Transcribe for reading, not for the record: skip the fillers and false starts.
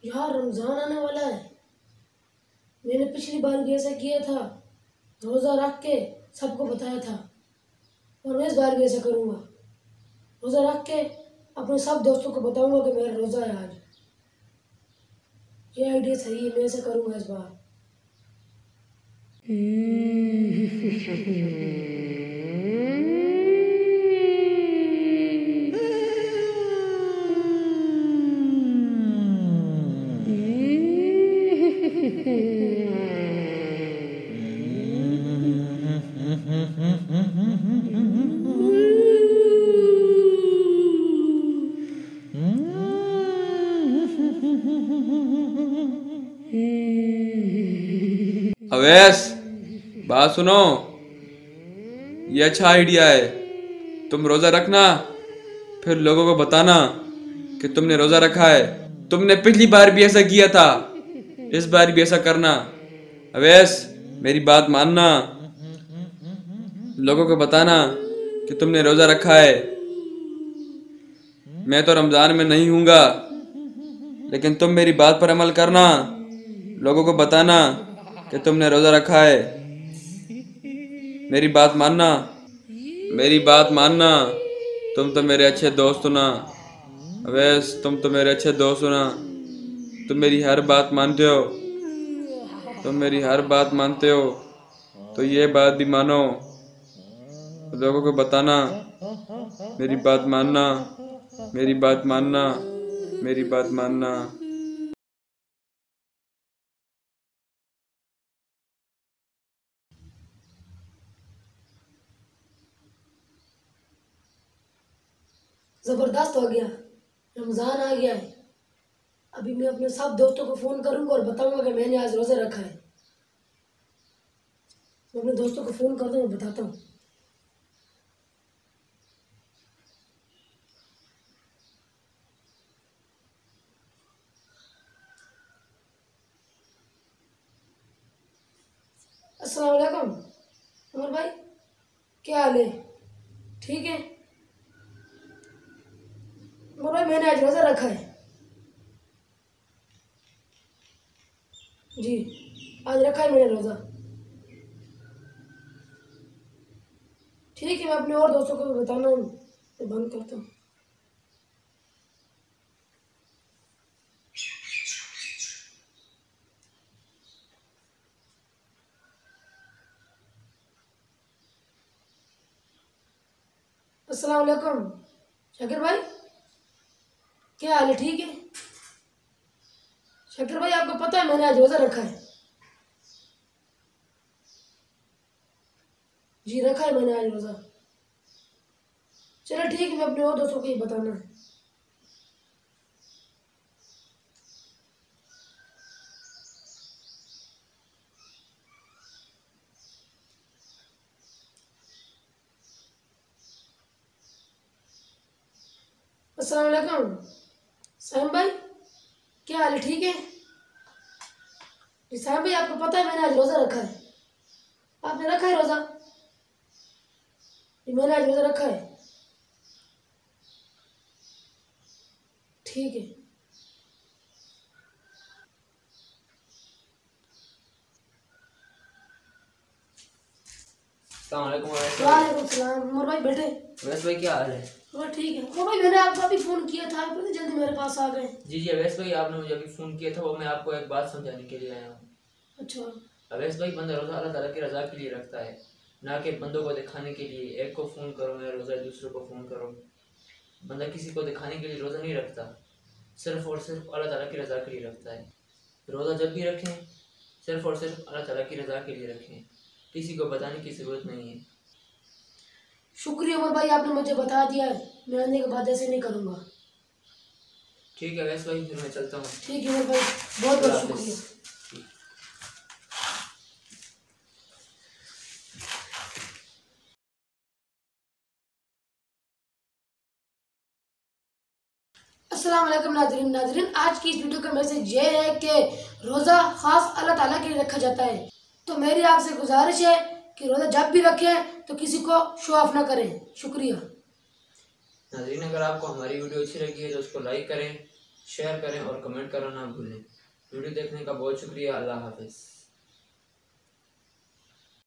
यार रमज़ान आने वाला है। मैंने पिछली बार भी ऐसा किया था, रोज़ा रख के सबको बताया था, और मैं इस बार भी ऐसा करूँगा। रोज़ा रख के अपने सब दोस्तों को बताऊँगा कि मेरा रोज़ा है आज। ये आइडिया सही है, मैं ऐसा करूँगा इस बार। अवैस, बात सुनो। ये अच्छा आइडिया है। तुम रोजा रखना, फिर लोगों को बताना कि तुमने रोजा रखा है। तुमने पिछली बार भी ऐसा किया था, इस बार भी ऐसा करना। अवैस, मेरी बात मानना, लोगों को बताना कि तुमने रोजा रखा है। मैं तो रमजान में नहीं हूँगा, लेकिन तुम मेरी बात पर अमल करना, लोगों को बताना कि तुमने रोजा रखा है। मेरी बात मानना, मेरी बात मानना। तुम तो मेरे अच्छे दोस्त हो ना अवैस, तुम तो मेरे अच्छे दोस्त हो ना। तुम मेरी हर बात मानते हो, तुम मेरी हर बात मानते हो, तो ये बात भी मानो, लोगों को बताना। मेरी बात मानना, मेरी बात मानना, मेरी बात मानना। ज़बरदस्त हो गया, रमज़ान आ गया है। अभी मैं अपने सब दोस्तों को फ़ोन करूँगा और बताऊँगा कि मैंने आज रोज़ा रखा है। मैं अपने दोस्तों को फ़ोन करता हूँ और बताता हूँ। अस्सलाम वालेकुम उमर भाई, क्या हाल है? ठीक है उमर भाई, मैंने आज रोज़ा रखा है। जी, आज रखा है मैंने रोज़ा। ठीक है, मैं अपने और दोस्तों को भी बताना हूँ, मैं बंद करता हूँ। अस्सलाम वालेकुम शाकिर भाई, क्या हाल है? ठीक है शाकिर भाई, आपको पता है मैंने आज रोज़ा रखा है। जी, रखा है मैंने आज रोज़ा। चलो ठीक है, मैं अपने और दोस्तों को ही बताना है। अस्सलाम वालेकुम साहिम भाई, क्या हाल है? ठीक है जी साहिम भाई, आपको पता है मैंने आज रोज़ा रखा है। आपने रखा है रोज़ा? जी, मैंने आज रोज़ा रखा है। ठीक है। वालेकुम सलाम उमर भाई, बैठे। अवैस भाई क्या हाल है? और ठीक है उमर भाई, मैंने आपको अभी फ़ोन किया था, आप इतनी जल्दी मेरे पास आ गए। जी अवैस भाई, आपने मुझे अभी फ़ोन किया था, वो मैं आपको एक बात समझाने के लिए आया हूँ। अच्छा। अवैस भाई, बंदा रोज़ा अल्लाह ताला की रज़ा के लिए रखता है, ना कि बंदों को दिखाने के लिए। एक को फ़ोन करो मेरा रोज़ा, दूसरे को फ़ोन करो। बंदा किसी को दिखाने के लिए रोज़ा नहीं रखता, सिर्फ़ और सिर्फ अल्लाह ताला की रज़ा के लिए रखता है। रोज़ा जब भी रखें, सिर्फ़ और सिर्फ अल्लाह ताला की रज़ा के लिए रखें, किसी को बताने की ज़रूरत नहीं है। शुक्रिया उमर भाई, आपने मुझे बता दिया है, मैं आने के बाद ऐसे नहीं करूँगा। ठीक है अवैस भाई, फिर मैं चलता हूँ। ठीक है उमर भाई, बहुत अल्लाह बहुत हाफ़िज़। शुक्रिया। अस्सलाम वालेकुम नाज़रीन, आज की इस वीडियो का मैसेज ये है कि रोज़ा ख़ास अल्लाह ताला के लिए रखा जाता है। तो मेरी आपसे गुजारिश है कि रोज़ा जब भी रखें तो किसी को शो ऑफ ना करें। शुक्रिया। नाज़रीन, अगर आपको हमारी वीडियो अच्छी लगी है तो उसको लाइक करें, शेयर करें और कमेंट करना ना भूलें। वीडियो देखने का बहुत शुक्रिया। अल्लाह हाफिज़।